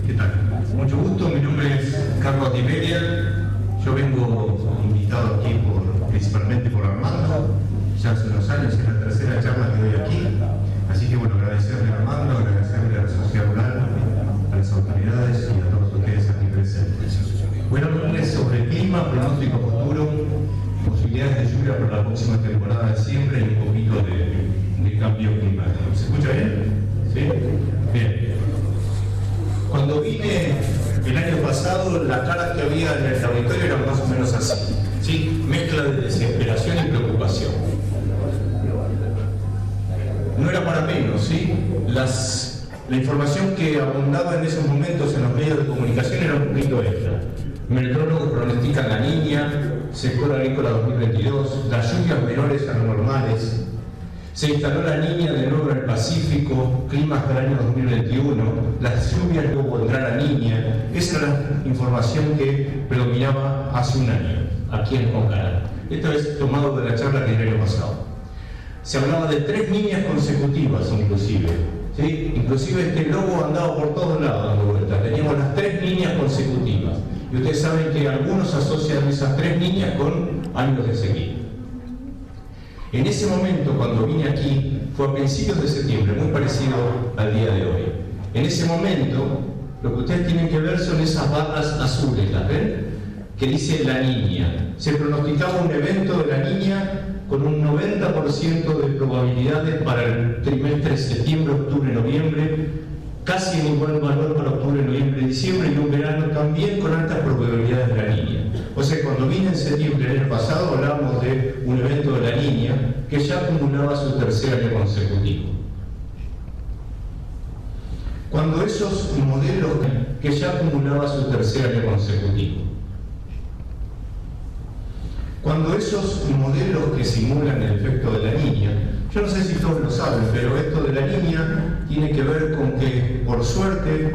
¿Qué tal? Mucho gusto, mi nombre es Carlos Tiberia. Yo vengo invitado aquí principalmente por Armando, ya hace unos años, es la tercera charla que doy aquí. Así que bueno, agradecerle a Armando, agradecerle a la sociedad rural, a las autoridades y a todos ustedes aquí presentes. Voy a hablarles sobre clima, pronóstico futuro, posibilidades de lluvia para la próxima temporada de siembra y un poquito de cambio climático. ¿Se escucha bien? ¿Sí? Bien. Cuando vine el año pasado, las caras que había en el auditorio eran más o menos así, ¿sí? Mezcla de desesperación y preocupación. No era para menos, ¿sí? La información que abundaba en esos momentos en los medios de comunicación era un poquito extra. Meteorólogos pronostican La Niña, sector agrícola 2022, las lluvias menores a lo normales. Se instaló La Niña de nuevo en el Pacífico, clima hasta el año 2021, las lluvias luego vendrá La Niña. Esa era la información que predominaba hace un año, aquí en Concará. Esto es tomado de la charla que el año pasado. Se hablaba de 3 niñas consecutivas, inclusive. ¿Sí? Inclusive este logo andaba por todos lados dando vueltas. Teníamos las 3 niñas consecutivas. Y ustedes saben que algunos asocian esas 3 niñas con años de sequía. En ese momento, cuando vine aquí, fue a principios de septiembre, muy parecido al día de hoy. En ese momento, lo que ustedes tienen que ver son esas barras azules, ¿las ven? Que dice La Niña. Se pronosticaba un evento de La Niña con un 90% de probabilidades para el trimestre septiembre, octubre, noviembre, casi en igual valor para octubre, noviembre, diciembre, y un verano también con altas probabilidades de La Niña. O sea, cuando vine en septiembre del año pasado hablábamos de un evento de La Niña que ya acumulaba su tercer año consecutivo. Cuando esos modelos que ya acumulaba su tercer año consecutivo. Cuando esos modelos que simulan el efecto de La Niña, yo no sé si todos lo saben, pero esto de La Niña tiene que ver con que, por suerte,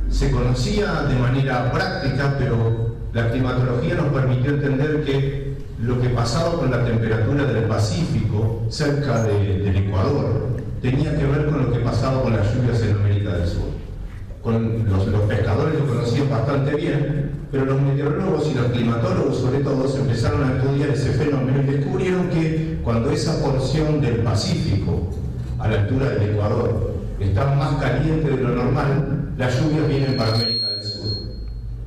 se conocía de manera práctica, pero la climatología nos permitió entender que lo que pasaba con la temperatura del Pacífico, cerca del Ecuador, tenía que ver con lo que pasaba con las lluvias en América del Sur. Los pescadores lo conocían bastante bien, pero los meteorólogos y los climatólogos, sobre todo, empezaron a estudiar ese fenómeno y descubrieron que cuando esa porción del Pacífico, a la altura del Ecuador, está más caliente de lo normal, las lluvias vienen para América del Sur.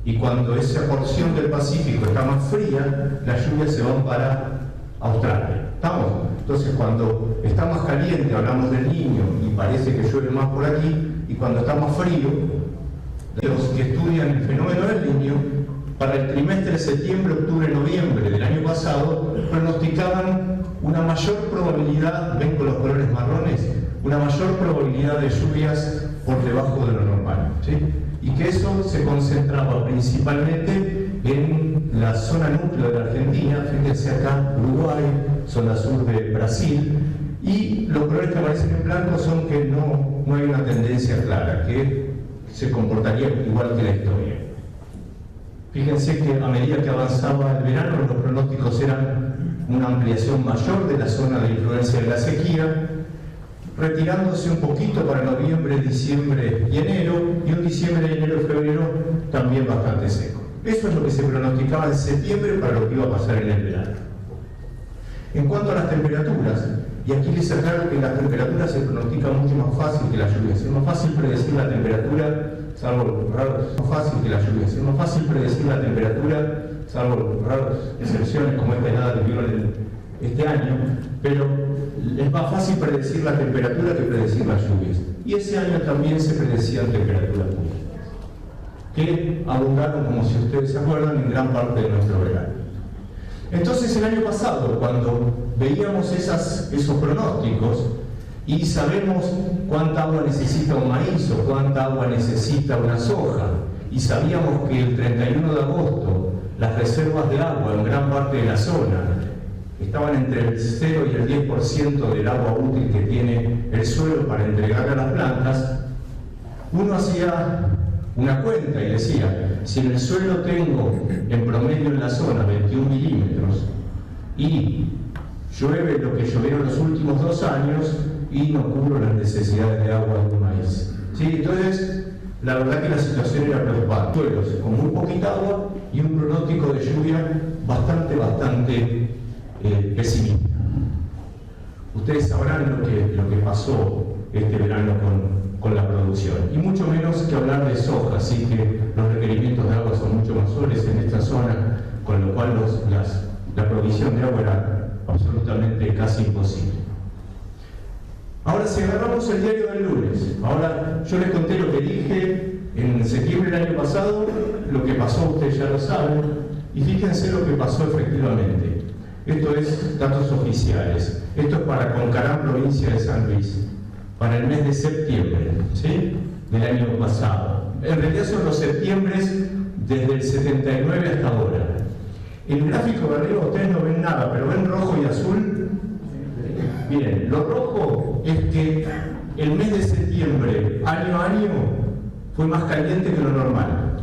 Y cuando esa porción del Pacífico está más fría, las lluvias se van para Australia. ¿Estamos? Entonces, cuando está más caliente, hablamos del Niño y parece que llueve más por aquí, y cuando está más frío, los que estudian el fenómeno del Niño, para el trimestre septiembre, octubre, noviembre del año pasado, pronosticaban una mayor probabilidad, ven con los colores marrones, una mayor probabilidad de lluvias por debajo de lo normal, ¿sí? Y que eso se concentraba principalmente en la zona núcleo de la Argentina, fíjense acá, Uruguay, zona sur de Brasil, y los colores que aparecen en blanco son que no hay una tendencia clara, que se comportaría igual que la historia. Fíjense que a medida que avanzaba el verano, los pronósticos eran una ampliación mayor de la zona de influencia de la sequía, retirándose un poquito para noviembre, diciembre y enero, y un diciembre, enero y febrero también bastante seco. Eso es lo que se pronosticaba en septiembre para lo que iba a pasar en el verano. En cuanto a las temperaturas, y aquí les aclaro que las temperaturas se pronostican mucho más fácil que las lluvias. Es más fácil predecir la temperatura, salvo raras, más fácil que las lluvias. Es más fácil predecir la temperatura, salvo raras excepciones como esta helada que vieron este año, pero es más fácil predecir la temperatura que predecir las lluvias. Y ese año también se predecían temperaturas muy altas, que abundaron, como si ustedes se acuerdan, en gran parte de nuestro verano. Entonces, el año pasado, cuando veíamos esos pronósticos y sabemos cuánta agua necesita un maíz o cuánta agua necesita una soja, y sabíamos que el 31 de agosto las reservas de agua en gran parte de la zona estaban entre el 0 y el 10% del agua útil que tiene el suelo para entregar a las plantas, uno hacía una cuenta y decía, si en el suelo tengo en promedio en la zona 21 milímetros y llueve lo que llovieron los últimos 2 años y no cubro las necesidades de agua de un maíz. ¿Sí? Entonces, la verdad que la situación era preocupante. Suelos con muy poquita agua y un pronóstico de lluvia bastante pesimista. Ustedes sabrán lo que pasó este verano con la producción. Y mucho menos que hablar de soja, así que los requerimientos de agua son mucho mayores en esta zona, con lo cual la provisión de agua era absolutamente casi imposible. Ahora, si agarramos el diario del lunes, ahora yo les conté lo que dije en septiembre del año pasado, lo que pasó ustedes ya lo saben, y fíjense lo que pasó efectivamente. Esto es datos oficiales. Esto es para Concarán, provincia de San Luis, para el mes de septiembre, ¿sí?, del año pasado. En realidad son los septiembres desde el 79 hasta ahora. El gráfico de arriba ustedes no ven nada, pero ven rojo y azul. Bien, lo rojo es que el mes de septiembre, año a año, fue más caliente que lo normal.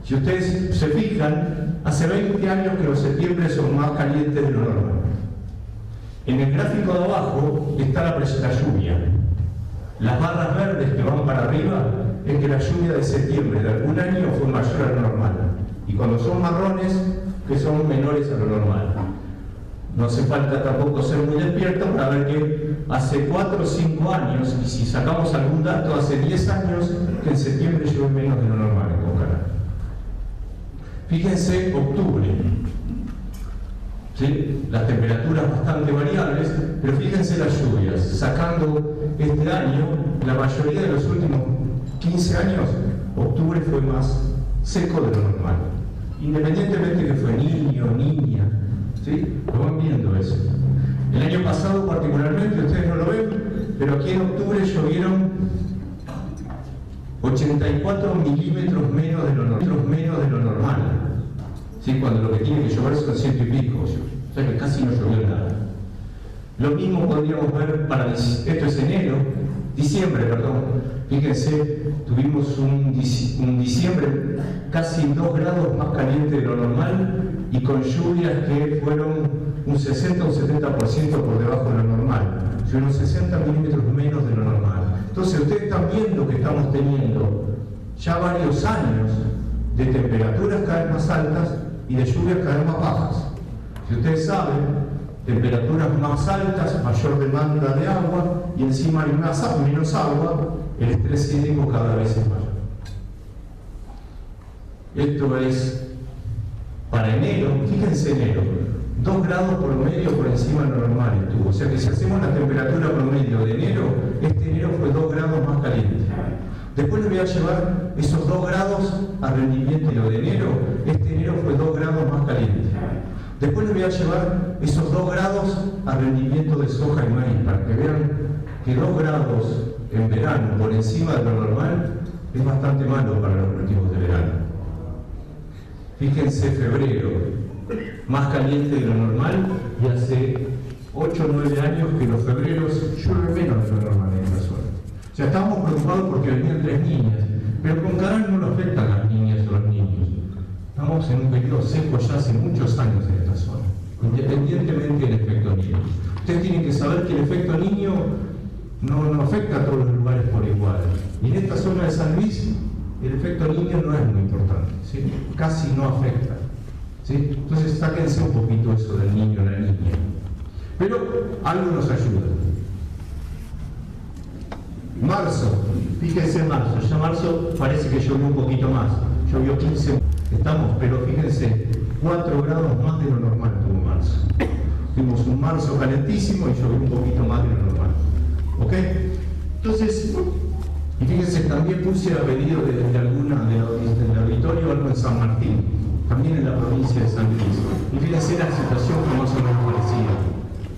Si ustedes se fijan, hace 20 años que los septiembre son más calientes de lo normal. En el gráfico de abajo está la lluvia. Las barras verdes que van para arriba es que la lluvia de septiembre de algún año fue mayor a lo normal. Y cuando son marrones, que son menores a lo normal. No hace falta tampoco ser muy despierto para ver que hace 4 o 5 años, y si sacamos algún dato, hace 10 años, que en septiembre llueve menos de lo normal en Concarán. Fíjense, octubre. ¿Sí? Las temperaturas bastante variables, pero fíjense las lluvias. Sacando este año, la mayoría de los últimos 15 años, octubre fue más seco de lo normal. Independientemente que fue niño, niña, ¿sí? Lo van viendo eso. El año pasado particularmente, ustedes no lo ven, pero aquí en octubre llovieron 84 milímetros menos de lo normal. ¿Sí? Cuando lo que tiene que llover son 100 y pico, o sea que casi no llovió nada. Lo mismo podríamos ver para, esto es diciembre, perdón. Fíjense, tuvimos un diciembre casi 2 grados más caliente de lo normal y con lluvias que fueron un 60 o un 70% por debajo de lo normal, unos 60 milímetros menos de lo normal. Entonces ustedes están viendo que estamos teniendo ya varios años de temperaturas cada vez más altas y de lluvias cada vez más bajas. Si ustedes saben, temperaturas más altas, mayor demanda de agua y encima hay menos agua, el estrés hídrico cada vez es mayor. Esto es para enero, fíjense enero, 2 grados promedio por encima de lo normal estuvo. O sea que si hacemos la temperatura promedio de enero, este enero fue 2 grados más caliente. Después les voy a llevar esos 2 grados a rendimiento de enero, este enero fue 2 grados más caliente. Después les voy a llevar esos 2 grados a rendimiento de soja y maíz, para que vean que 2 grados en verano por encima de lo normal es bastante malo para los cultivos de verano. Fíjense febrero, más caliente de lo normal, y hace 8 o 9 años que los febreros llueve menos de lo normal en esta zona. O sea, estábamos preocupados porque venían 3 niñas, pero Concarán no lo afectan las niñas o los niños. Estamos en un periodo seco ya hace muchos años en esta zona, independientemente del efecto niño. Ustedes tienen que saber que el efecto niño no afecta a todos los lugares por igual. Y en esta zona de San Luis, el efecto niño no es muy importante, ¿sí? Casi no afecta, ¿sí? Entonces sáquense un poquito eso del niño o la niña. Pero algo nos ayuda. Marzo, fíjense marzo, ya marzo parece que llovió un poquito más, llovió 15, pero fíjense, 4 grados más de lo normal tuvo marzo. Tuvimos un marzo calentísimo y llovió un poquito más de lo normal. ¿Ok? Entonces, y fíjense, también puse a pedido de alguna del auditorio algo en San Martín, también en la provincia de San Luis. Y fíjense la situación que más o menos parecida.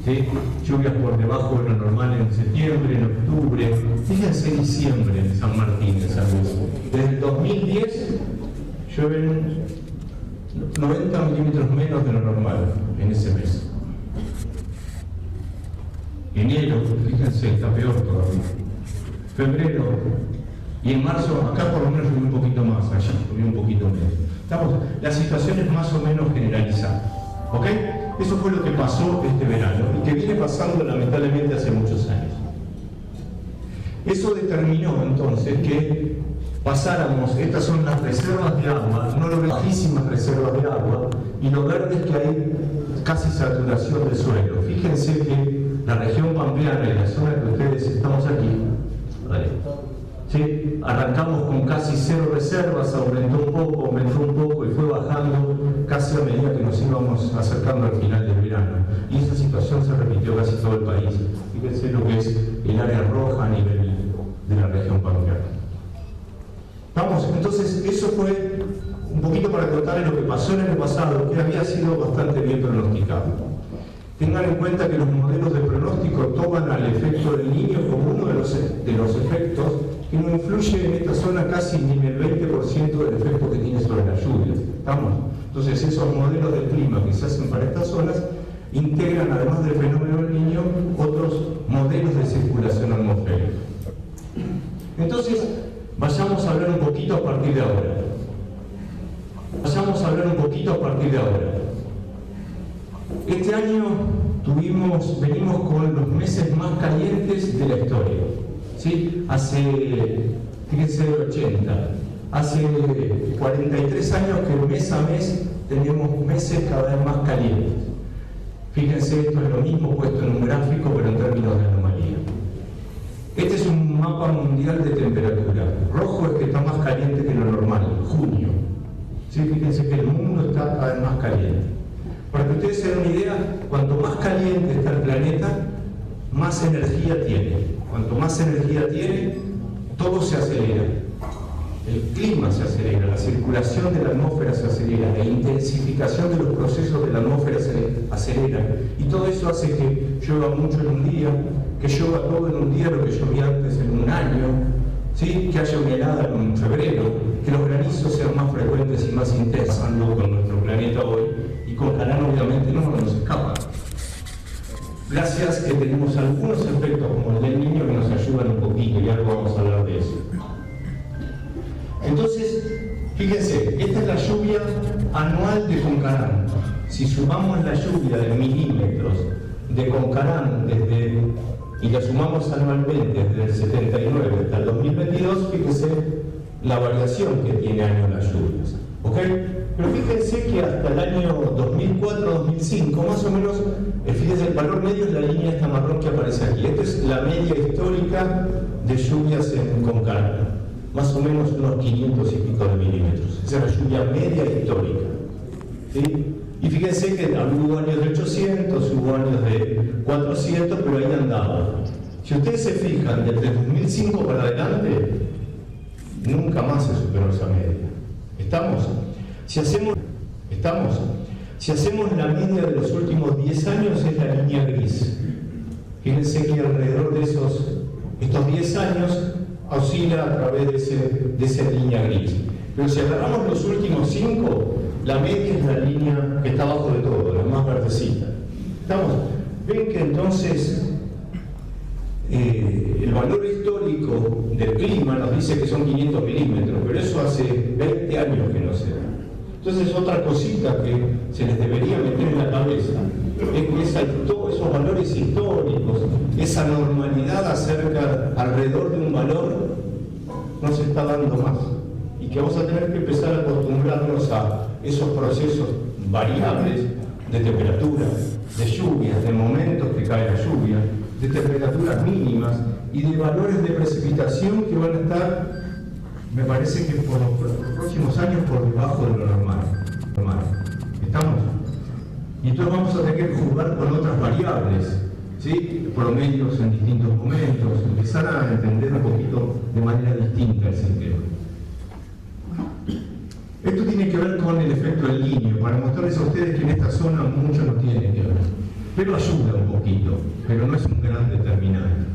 ¿Sí? Lluvias por debajo de lo normal en septiembre, en octubre. Fíjense diciembre en San Martín, en San Luis. Desde el 2010 llueven 90 milímetros menos de lo normal en ese mes. Enero, fíjense, está peor todavía. Febrero y en marzo, acá por lo menos llovió un poquito más, allá llovió un poquito menos. La situación es más o menos generalizada. ¿Ok? Eso fue lo que pasó este verano y que viene pasando lamentablemente hace muchos años. Eso determinó entonces que pasáramos, estas son las reservas de agua, no lo bajísimas reservas de agua, y lo verde es que hay casi saturación de suelo. Fíjense que la región pampeana y la zona que ustedes estamos aquí, ¿vale? ¿Sí? Arrancamos con casi 0 reservas, aumentó un poco y fue bajando casi a medida que nos íbamos acercando al final del verano. Y esa situación se repitió casi todo el país. Fíjense lo que es el área roja a nivel de la región pampeana. Vamos, entonces eso fue un poquito para contarles lo que pasó en el pasado, que había sido bastante bien pronosticado. Tengan en cuenta que los modelos de pronóstico toman al efecto del Niño como uno de los efectos que no influye en esta zona casi ni en el 20% del efecto que tiene sobre las lluvias. ¿Estamos? Entonces esos modelos del clima que se hacen para estas zonas integran, además del fenómeno del Niño, otros modelos de circulación atmosférica. Entonces, vayamos a hablar un poquito a partir de ahora. Este año venimos con los meses más calientes de la historia. ¿Sí? Fíjense, el 80. Hace 43 años que mes a mes tenemos meses cada vez más calientes. Fíjense, esto es lo mismo puesto en un gráfico, pero en términos de anomalía. Este es un mapa mundial de temperatura. Rojo es que está más caliente que lo normal, junio. ¿Sí? Fíjense que el mundo está cada vez más caliente. Para que ustedes se den una idea, cuanto más caliente está el planeta, más energía tiene. Cuanto más energía tiene, todo se acelera. El clima se acelera, la circulación de la atmósfera se acelera, la intensificación de los procesos de la atmósfera se acelera. Y todo eso hace que llueva mucho en un día, que llueva todo en un día lo que llovía antes en un año, ¿sí? Que haya una helada en febrero, que los granizos sean más frecuentes y más intensos con nuestro planeta hoy, y con Carán obviamente no nos escapa. Gracias que tenemos algunos efectos como el del Niño que nos ayudan un poquito, y algo vamos a hablar de eso. Entonces, fíjense, esta es la lluvia anual de Concarán. Si sumamos la lluvia de milímetros de Concarán y la sumamos anualmente desde el 79 hasta el 2022, fíjense la variación que tiene año las lluvias. ¿Ok? Pero fíjense que hasta el año 2004-2005, más o menos, fíjense, el valor medio es la línea esta marrón que aparece aquí. Esta es la media histórica de lluvias en Concarán. Más o menos unos 500 y pico de milímetros. Esa es la lluvia media histórica. ¿Sí? Y fíjense que hubo años de 800, hubo años de 400, pero ahí andaba. Si ustedes se fijan, desde 2005 para adelante, nunca más se superó esa media. ¿Estamos? Si hacemos la media de los últimos 10 años, es la línea gris. Fíjense que alrededor de estos 10 años oscila a través de esa línea gris. Pero si agarramos los últimos 5, la media es la línea que está abajo de todo, la más verdecita. ¿Estamos? Ven que entonces el valor histórico del clima nos dice que son 500 milímetros, pero eso hace 20 años que no se da. Entonces otra cosita que se les debería meter en la cabeza es que todos esos valores históricos, esa normalidad alrededor de un valor, no se está dando más. Y que vamos a tener que empezar a acostumbrarnos a esos procesos variables de temperatura, de lluvias, de momentos que cae la lluvia, de temperaturas mínimas y de valores de precipitación que van a estar, me parece que por los próximos años, por debajo de lo normal. ¿Estamos? Y entonces vamos a tener que jugar con otras variables, ¿sí? Promedios en distintos momentos, empezar a entender un poquito de manera distinta el sistema. Esto tiene que ver con el efecto del Niño, para mostrarles a ustedes que en esta zona mucho no tiene que ver. Pero ayuda un poquito, pero no es un gran determinante.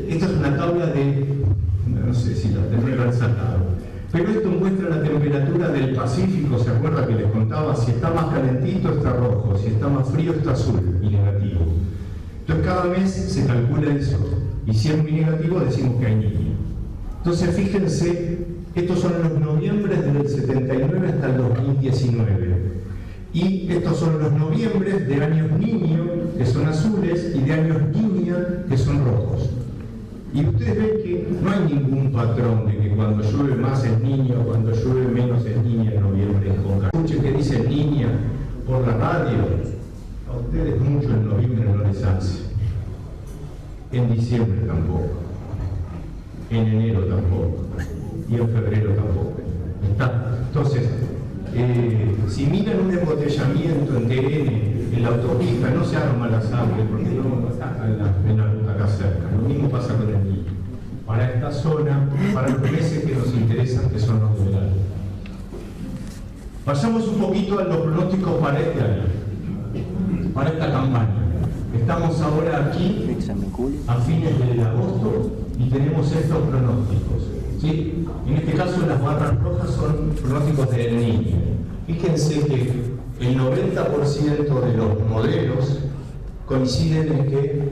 Esta es una tabla no sé si la tendré sacado, pero esto muestra la temperatura del Pacífico. ¿Se acuerda que les contaba? Si está más calentito está rojo, si está más frío está azul y negativo. Entonces cada mes se calcula eso, y si es muy negativo decimos que hay Niño. Entonces fíjense, estos son los noviembres del 79 hasta el 2019. Y estos son los noviembres de años Niño, que son azules, y de años Niña, que son rojos. Y ustedes ven que no hay ningún patrón de que cuando llueve más es niño, cuando llueve menos es niña en noviembre en Conca. Escuchen que dice niña por la radio, a ustedes mucho en noviembre no les hace. En diciembre tampoco, en enero tampoco, y en febrero tampoco. ¿Está? Entonces, si miran un embotellamiento en TN, en la autopista, no se arma la sangre porque no está en la ruta acá cerca. Lo mismo pasa con el niño. Para esta zona, para los meses que nos interesan, que son los veranos. Pasamos un poquito a los pronósticos para este año, para esta campaña. Estamos ahora aquí a fines de agosto y tenemos estos pronósticos. ¿Sí? En este caso las barras rojas son pronósticos del niño. Fíjense que el 90% de los modelos coinciden en que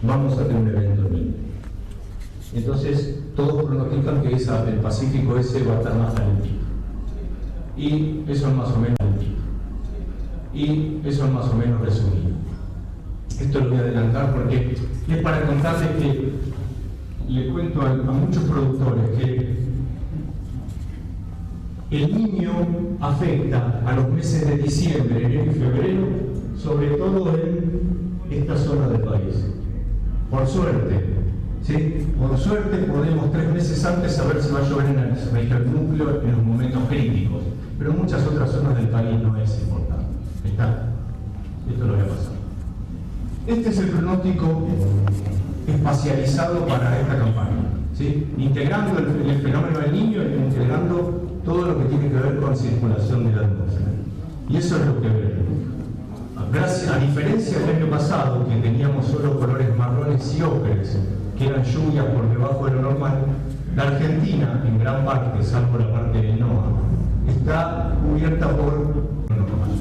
vamos a tener un evento niño. Entonces todos pronostican que el Pacífico ese va a estar más calentito. Y eso es más o menos calentito. Y eso es más o menos resumido. Esto lo voy a adelantar porque es para contarles que le cuento a muchos productores que el niño afecta a los meses de diciembre, enero y febrero, sobre todo en esta zona del país. Por suerte, ¿sí? Por suerte podemos 3 meses antes saber si va a llover en el núcleo en los momentos críticos, pero en muchas otras zonas del país no es importante. ¿Está? Esto lo voy a pasar. Este es el pronóstico espacializado para esta campaña, ¿sí? Integrando el fenómeno del niño y integrando todo lo que tiene que ver con circulación de la atmósfera. Y eso es lo que vemos. A diferencia del año pasado, que teníamos solo colores marrones y ocres, que eran lluvias por debajo de lo normal, la Argentina, en gran parte, salvo la parte del NOA, está cubierta por lo normal.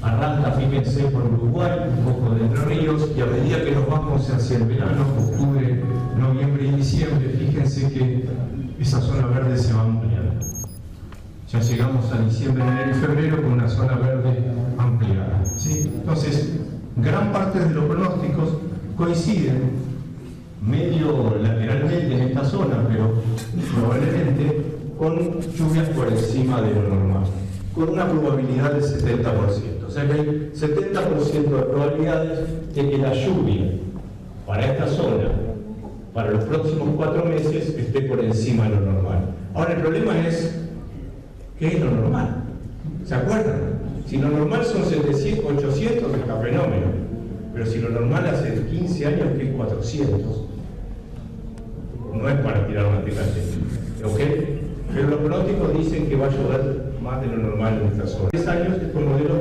Arranca, fíjense, por Uruguay, un poco de Entre Ríos, y a medida que nos vamos hacia el verano, octubre, noviembre y diciembre, fíjense que esa zona verde se va ampliando. Ya llegamos a diciembre, enero y febrero con una zona verde ampliada. ¿Sí? Entonces, gran parte de los pronósticos coinciden medio lateralmente en esta zona, pero probablemente con lluvias por encima de lo normal, con una probabilidad del 70%. O sea que hay 70% de probabilidades de que la lluvia para esta zona, para los próximos 4 meses, esté por encima de lo normal. Ahora el problema es, ¿qué es lo normal? ¿Se acuerdan? Si lo normal son 700, 800, está fenómeno. Pero si lo normal hace 15 años que es 400, no es para tirar una tecate. ¿Ok? Pero los pronósticos dicen que va a llover más de lo normal en esta zona. 10 años estos modelos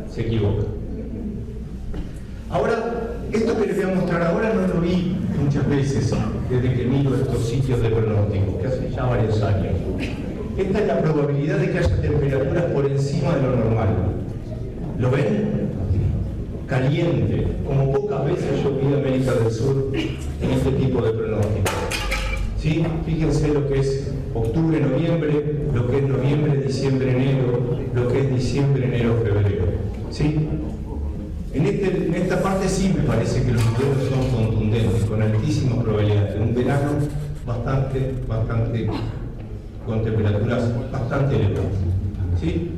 se equivocan. Ahora, esto que les voy a mostrar ahora no lo vi muchas veces desde que miro estos sitios de pronóstico, que hace ya varios años. Esta es la probabilidad de que haya temperaturas por encima de lo normal. ¿Lo ven? Caliente, como pocas veces yo vi en América del Sur en este tipo de pronósticos. ¿Sí? Fíjense lo que es octubre, noviembre, lo que es noviembre, diciembre, enero, lo que es diciembre, enero, febrero. ¿Sí? En esta parte sí me parece que los modelos son contundentes, con altísimas probabilidades. En un verano bastante con temperaturas bastante elevadas. ¿Sí?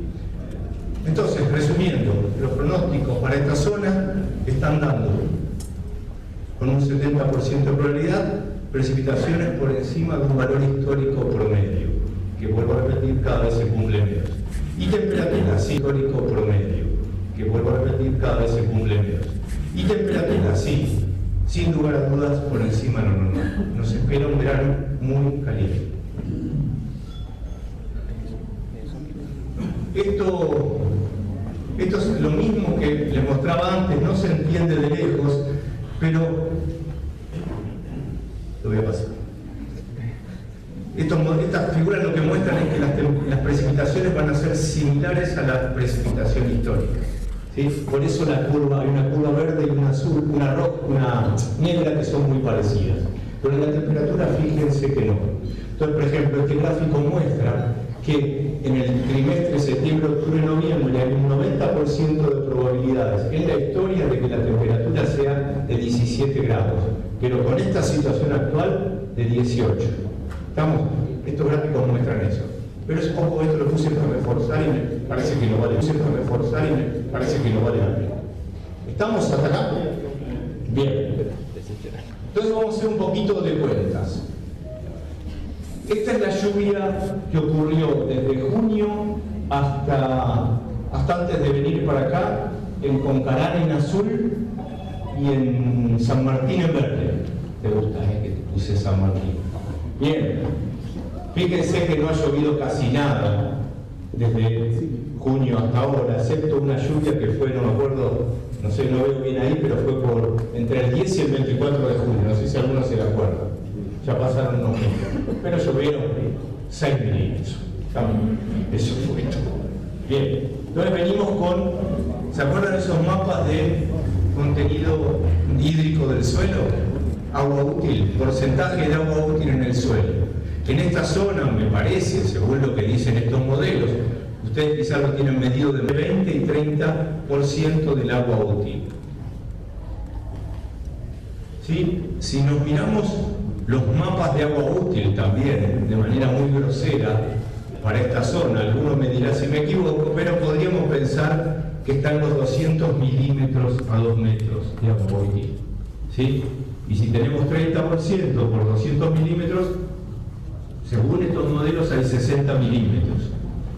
Entonces, resumiendo, los pronósticos para esta zona están dando, con un 70% de probabilidad, precipitaciones por encima de un valor histórico promedio, que vuelvo a repetir, cada vez se cumple menos. Y temperaturas, sí, histórico promedio, que vuelvo a repetir, cada vez se cumple menos. Y temperaturas, sí, sin lugar a dudas, por encima de lo normal. Nos espera un verano muy caliente. Esto es lo mismo que les mostraba antes, no se entiende de lejos, pero lo voy a pasar. Estas figuras lo que muestran es que las precipitaciones van a ser similares a la precipitación histórica. ¿Sí? Por eso la curva, hay una curva verde y una azul, una roja, una negra, que son muy parecidas. Pero en la temperatura fíjense que no. Entonces, por ejemplo, este gráfico muestra que en el trimestre septiembre, octubre, noviembre hay un 90% de probabilidades en la historia de que la temperatura sea de 17 grados. pero con esta situación actual de 18. Estos gráficos muestran eso. Pero es ojo, esto lo puse para reforzar y me parece que no vale. La pena. ¿Estamos hasta acá? Bien. Entonces vamos a hacer un poquito de cuentas. Esta es la lluvia que ocurrió desde junio hasta antes de venir para acá, en Concarán en azul y en San Martín en verde. ¿Te gusta que te puse San Martín? Bien. Fíjense que no ha llovido casi nada desde junio hasta ahora, excepto una lluvia que fue, no me acuerdo, no sé, no veo bien ahí, pero fue entre el 10 y el 24 de junio, no sé si alguno se acuerda. Ya pasaron unos meses, pero llovieron 6 milímetros. Eso fue todo. Bien, entonces venimos con, ¿se acuerdan esos mapas de contenido hídrico del suelo? Agua útil, porcentaje de agua útil en el suelo. En esta zona, me parece, según lo que dicen estos modelos, ustedes quizás lo tienen medido de 20 y 30% del agua útil. ¿Sí? Si nos miramos los mapas de agua útil también, de manera muy grosera, para esta zona, algunos me dirán si me equivoco, pero podríamos pensar que están los 200 milímetros a 2 metros de agua útil. ¿Sí? Y si tenemos 30% por 200 milímetros, según estos modelos hay 60 milímetros.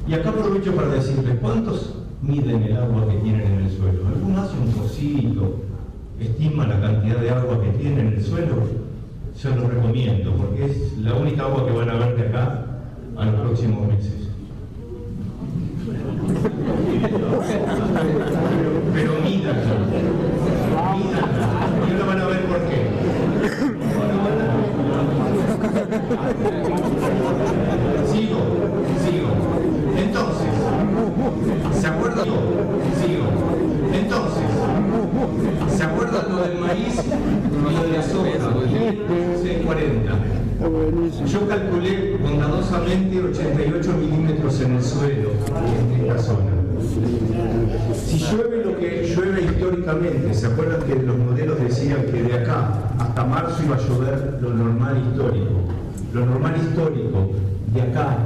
Y acá aprovecho para decirles, ¿cuántos miden el agua que tienen en el suelo? Algunos hacen un cosito, estiman la cantidad de agua que tienen en el suelo. Yo lo recomiendo, porque es la única agua que van a ver de acá a los próximos meses. Pero mídanla. Y ahora van a ver por qué. Sigo. Entonces, ¿se acuerdan? Entonces, ¿se acuerdan lo del maíz y lo de la soja? 40. Yo calculé bondadosamente 88 milímetros en el suelo en esta zona. Si llueve lo que llueve históricamente, ¿se acuerdan que los modelos decían que de acá hasta marzo iba a llover lo normal histórico? Lo normal histórico de acá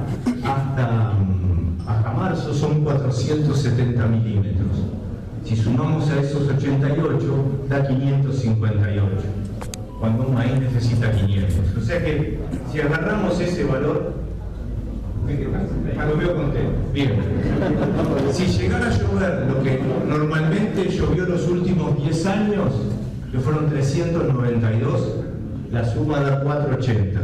hasta marzo son 470 milímetros. Si sumamos a esos 88, da 558. Cuando un maíz necesita 500. O sea que si agarramos ese valor, lo veo contento. Bien. Si llegara a llover lo que normalmente llovió los últimos 10 años, que fueron 392, la suma da 480.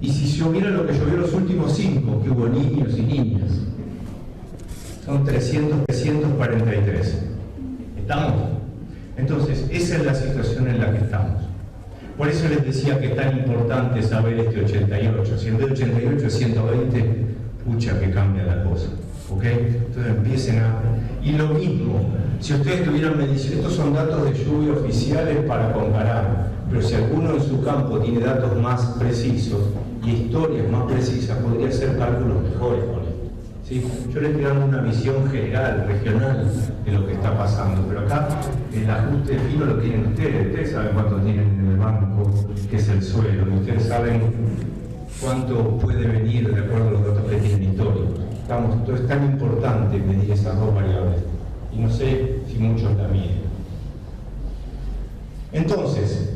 Y si lloviera lo que llovió los últimos 5, que hubo niños y niñas, son 343. ¿Estamos? Entonces, esa es la situación en la que estamos. Por eso les decía que es tan importante saber este 88. Si en vez de 88 es 120, pucha que cambia la cosa. ¿Ok? Entonces empiecen a... Y lo mismo, si ustedes tuvieran medición, estos son datos de lluvia oficiales para comparar, pero si alguno en su campo tiene datos más precisos y historias más precisas, podría hacer cálculos mejores con esto. ¿Sí? Yo les estoy dando una visión general, regional, de lo que está pasando, pero acá el ajuste fino lo tienen ustedes saben cuánto tienen en el banco, que es el suelo, y ustedes saben cuánto puede venir de acuerdo a los datos que tienen históricos. Entonces es tan importante medir esas dos variables, y no sé si muchos la miden. Entonces,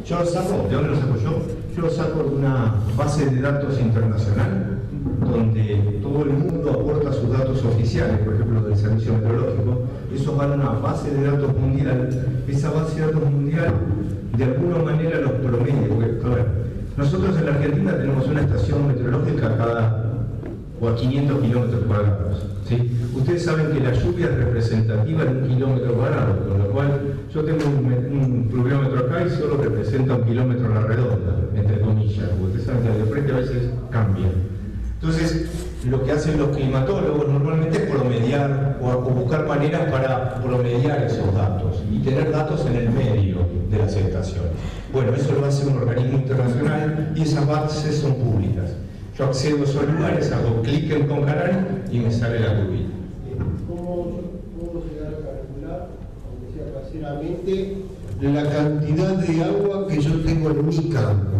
yo lo saco, ¿de dónde lo saco yo? Yo lo saco de una base de datos internacional, donde todo el mundo aporta sus datos oficiales, por ejemplo del Servicio Meteorológico. Eso va a una base de datos mundial. Esa base de datos mundial, de alguna manera, los promedia. Porque, a ver, nosotros en la Argentina tenemos una estación meteorológica a 500 kilómetros cuadrados. ¿Sí? Ustedes saben que la lluvia es representativa de 1 kilómetro cuadrado, con lo cual yo tengo un pluviómetro acá y solo representa 1 kilómetro a la redonda, entre comillas, porque ustedes saben que de frente a veces cambia. Entonces, lo que hacen los climatólogos normalmente es promediar o buscar maneras para promediar esos datos y tener datos en el medio de las estaciones. Bueno, eso lo hace un organismo internacional y esas bases son públicas. Yo accedo a esos lugares, hago clic en Concarán y me sale la curvita. ¿Cómo llegar a calcular, aunque sea casera, exactamente la cantidad de agua que yo tengo en mi campo.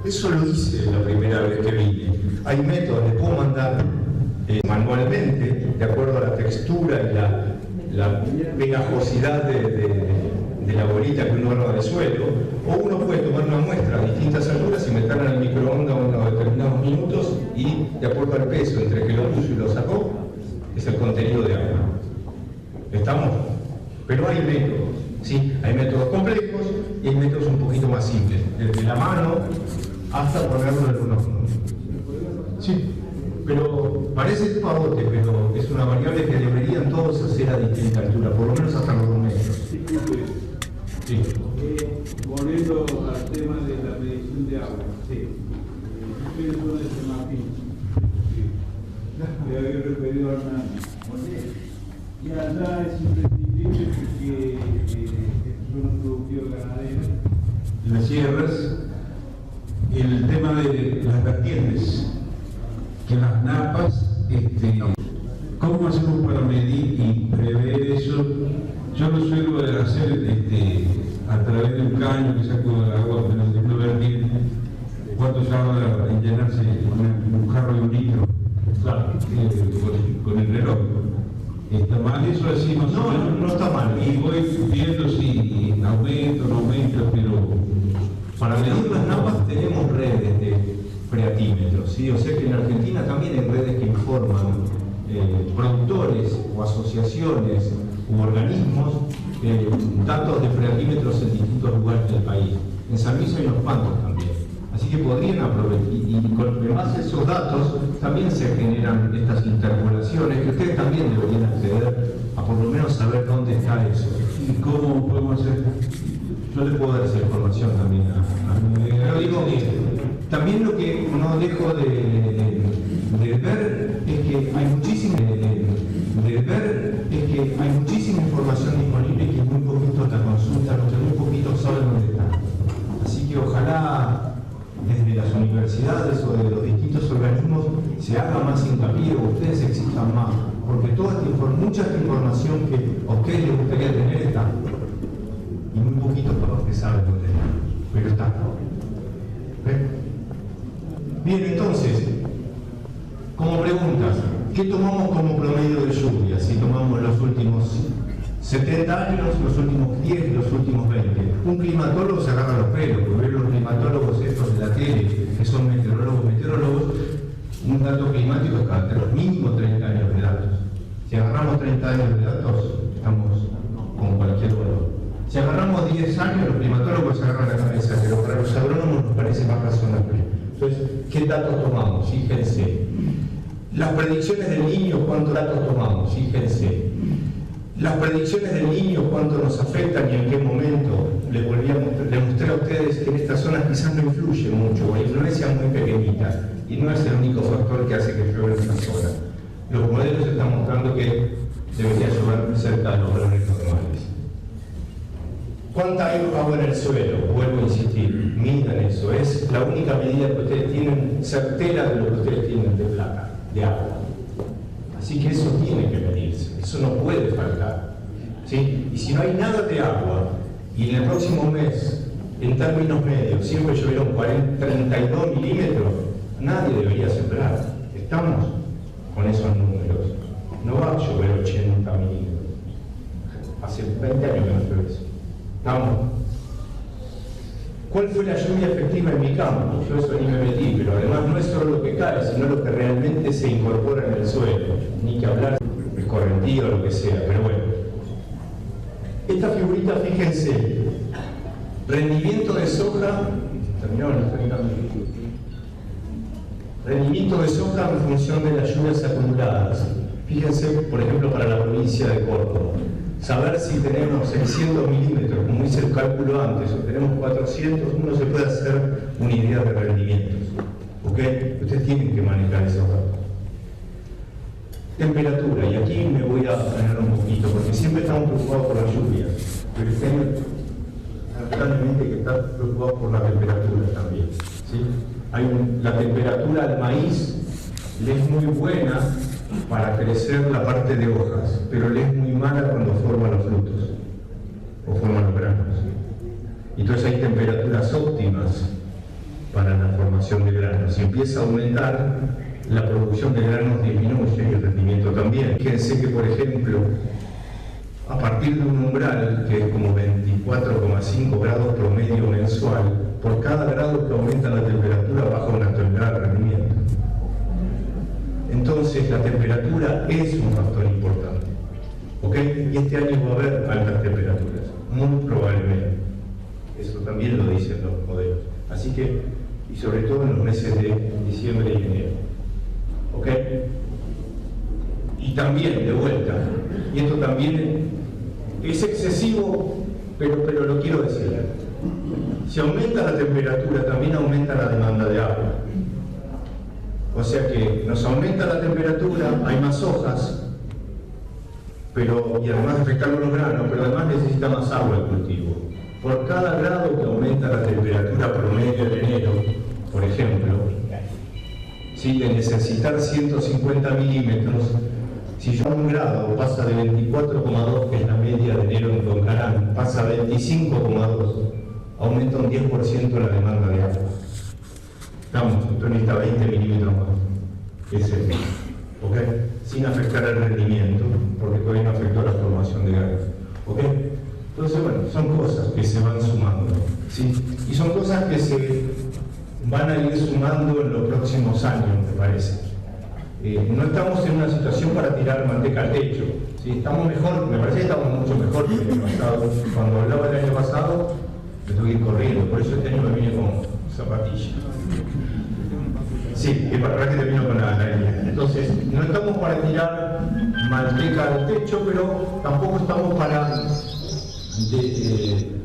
Eso lo hice la primera vez que vine. Hay métodos, les puedo mandar manualmente, de acuerdo a la textura y la pegajosidad de la bolita que uno arma del suelo, o uno puede tomar una muestra a distintas alturas y meterla en el microondas unos determinados minutos y, de acuerdo al peso entre que lo puso y lo sacó, es el contenido de agua. ¿Estamos? Pero hay métodos, ¿sí? Hay métodos complejos y hay métodos un poquito más simples, desde la mano hasta ponerlo en un horno. Sí, pero parece pavote, pero es una variable que deberían todos hacer a distinta altura, por lo menos hasta los 2 metros. Sí. Volviendo al tema de la medición de agua. Sí. Ustedes son de San Martín. Sí. Le había referido a una moneda. Y allá es imprescindible porque son los productivos ganaderos. En las sierras, el tema de las vertientes, que las napas, ¿cómo hacemos para medir y prever eso? Yo lo suelo hacer a través de un caño que saco el agua de una vertiente, cuánto tarda en llenarse un jarro de 1 litro, claro, con el reloj. ¿Está mal eso así? No está mal. Y voy viendo si aumenta o no aumenta, pero para medir las napas tenemos redes de freatímetros, ¿sí? O sea que en Argentina también hay redes que informan productores o asociaciones u organismos datos de freatímetros en distintos lugares del país. En San Luis hay unos cuantos también. Así que podrían aprovechar, y con base a esos datos también se generan estas interpolaciones que ustedes también deberían acceder a por lo menos saber dónde está eso. ¿Y cómo podemos hacer? Yo le puedo dar esa información también pero digo, también lo que no dejo de ver es que hay muchísima información disponible y que muy poquitos la consultan, o que muy poquitos saben dónde está. Así que ojalá desde las universidades o de los distintos organismos se haga más hincapié o ustedes existan más, porque mucha esta información que a ustedes les gustaría tener está, y muy poquitos para los que saben dónde está, pero está. Bien, entonces, como preguntas, ¿qué tomamos como promedio de lluvia? Si tomamos los últimos 70 años, los últimos 10, los últimos 20. Un climatólogo se agarra los pelos, porque los climatólogos estos de la tele, que son meteorólogos, un dato climático es cada mínimo 30 años de datos. Si agarramos 30 años de datos, estamos con cualquier valor. Si agarramos 10 años, los climatólogos se agarran la cabeza, pero para los agrónomos nos parece más razonable. Entonces, ¿qué datos tomamos? Fíjense. Las predicciones del niño, ¿cuántos datos tomamos? Fíjense. Las predicciones del niño, cuánto nos afectan y en qué momento. Les mostré a ustedes que en estas zonas quizás no influye mucho, o la influencia es muy pequeñita, y no es el único factor que hace que llueva en esta zona. Los modelos están mostrando que debería llover cerca de los valores normales. ¿Cuánta agua en el suelo? Vuelvo a insistir, midan eso. Es la única medida que ustedes tienen certera de lo que ustedes tienen de plata, de agua. Así que eso tiene que medirse, eso no puede faltar, ¿sí? Y si no hay nada de agua, y en el próximo mes, en términos medios, siempre llovieron 32 milímetros, nadie debería sembrar. Estamos con esos números. No va a llover 80 milímetros. Hace 20 años que no llueve eso. ¿Estamos? ¿Cuál fue la lluvia efectiva en mi campo? Yo eso ni me metí, pero además no es solo lo que cae, sino lo que realmente se incorpora en el suelo. Ni que hablar de correntío o lo que sea, pero bueno. Esta figurita, fíjense, rendimiento de soja, rendimiento de soja en función de las lluvias acumuladas. Fíjense, por ejemplo, para la provincia de Córdoba. Saber si tenemos 600 milímetros, como hice el cálculo antes, o tenemos 400, uno se puede hacer una idea de rendimientos. ¿Ok? Ustedes tienen que manejar esos datos. Temperatura, y aquí me voy a frenar un poquito, porque siempre estamos preocupados por la lluvia, pero este año, lamentablemente, que está preocupado por la temperatura también. ¿Sí? La temperatura del maíz le es muy buena para crecer la parte de hojas, pero le es muy mala cuando forma los frutos. o forman los granos. Entonces hay temperaturas óptimas para la formación de granos. Si empieza a aumentar, la producción de granos disminuye y el rendimiento también. Fíjense que, por ejemplo, a partir de un umbral que es como 24,5 grados promedio mensual, por cada grado que aumenta la temperatura baja una tonelada de rendimiento. Entonces la temperatura es un factor importante, ¿ok? Y este año va a haber altas temperaturas, muy probablemente. Eso también lo dicen los modelos. Así que, y sobre todo en los meses de diciembre y enero, ¿ok? Y también, de vuelta, y esto también es excesivo, pero lo quiero decir. Si aumenta la temperatura, también aumenta la demanda de agua. O sea que nos aumenta la temperatura, hay más hojas, y además afectan los granos, pero además necesita más agua el cultivo. Por cada grado que aumenta la temperatura promedio de enero, por ejemplo, ¿sí? De necesitar 150 milímetros, si yo a un grado pasa de 24,2, que es la media de enero en Concarán, pasa a 25,2, aumenta un 10% la demanda de agua. Entonces necesita 20 milímetros más, que es el mismo, ¿ok? Sin afectar el rendimiento, porque todavía no afectó la formación de granos, ¿ok? Entonces, bueno, son cosas que se van sumando, ¿sí? Y son cosas que se van a ir sumando en los próximos años, me parece. No estamos en una situación para tirar manteca al techo, ¿sí? Estamos mejor, me parece que estamos mucho mejor que el año pasado. Cuando hablaba el año pasado, me tuve que ir corriendo, por eso este año me vine con zapatillas. Sí, que para que termino con la línea. Entonces, no estamos para tirar manteca al techo, pero tampoco estamos para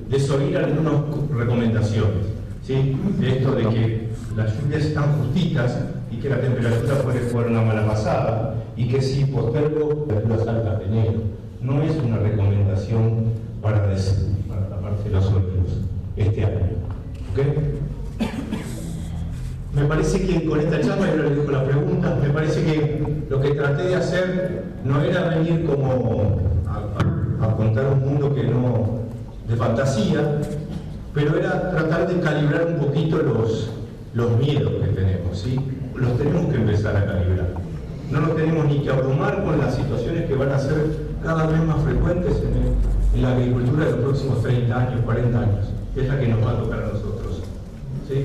desoír algunas recomendaciones, ¿sí? De esto de que las lluvias están justitas y que la temperatura puede jugar una mala pasada y que si postergo temperaturas altas de enero. No es una recomendación para taparse los oídos este año, ¿ok? Me parece que con esta charla, yo le dejo la pregunta, me parece que lo que traté de hacer no era venir como a contar un mundo que no, de fantasía, pero era tratar de calibrar un poquito los miedos que tenemos, ¿sí? Los tenemos que empezar a calibrar. No nos tenemos ni que abrumar con las situaciones que van a ser cada vez más frecuentes en la agricultura de los próximos 30 años, 40 años, que es la que nos va a tocar a nosotros, ¿sí?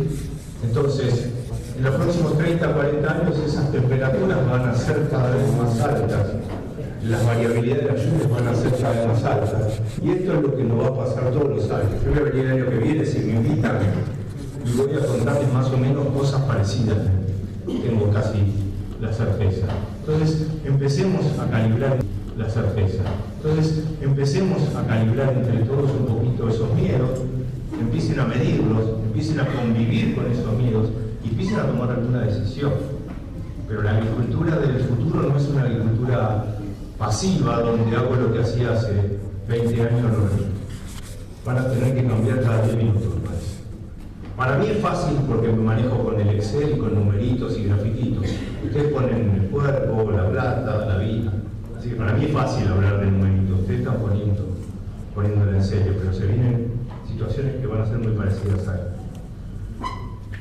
Entonces, en los próximos 30, 40 años esas temperaturas van a ser cada vez más altas, las variabilidades de las lluvias van a ser cada vez más altas, y esto es lo que nos va a pasar todos los años. Yo voy a venir el año que viene, si me invitan, y voy a contarles más o menos cosas parecidas, tengo casi la certeza. Entonces, empecemos a calibrar la certeza. Entonces, empecemos a calibrar entre todos un poquito esos miedos, empiecen a medirlos, empiecen a convivir con esos miedos y empiecen a tomar alguna decisión. Pero la agricultura del futuro no es una agricultura pasiva donde hago lo que hacía hace 20 años. Van a tener que cambiar cada 10 minutos más. Para mí es fácil porque me manejo con el Excel y con numeritos y grafiquitos. Ustedes ponen el cuerpo, la plata, la vida. Así que para mí es fácil hablar de numeritos. Ustedes están poniéndole en serio, pero se vienen situaciones que van a ser muy parecidas a él.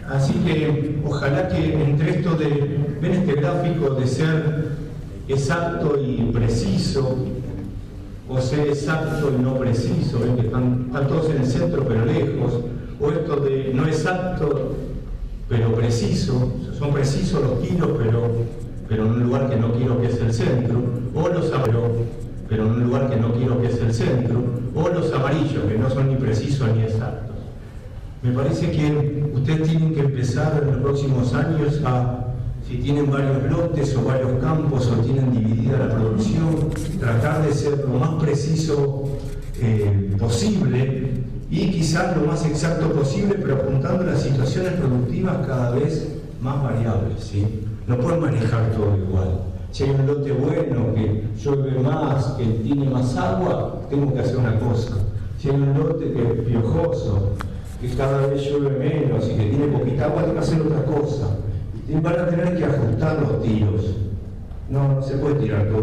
Así que ojalá que entre esto ven este gráfico de ser exacto y preciso, o ser exacto y no preciso, ven que están todos en el centro pero lejos, o esto de no exacto pero preciso, son precisos los tiros pero en un lugar que no quiero que es el centro, o los pero en un lugar que no quiero que es el centro, o los amarillos que no son ni precisos ni exactos. Me parece que ustedes tienen que empezar en los próximos años si tienen varios lotes o varios campos o tienen dividida la producción, tratar de ser lo más preciso posible y quizás lo más exacto posible, pero apuntando a las situaciones productivas cada vez más variables, ¿sí? No pueden manejar todo igual. Si hay un lote bueno, que llueve más, que tiene más agua, tengo que hacer una cosa. Si hay un lote que es piojoso, que cada vez llueve menos y que tiene poquita agua, tengo que hacer otra cosa. Y van a tener que ajustar los tiros. No se puede tirar todo.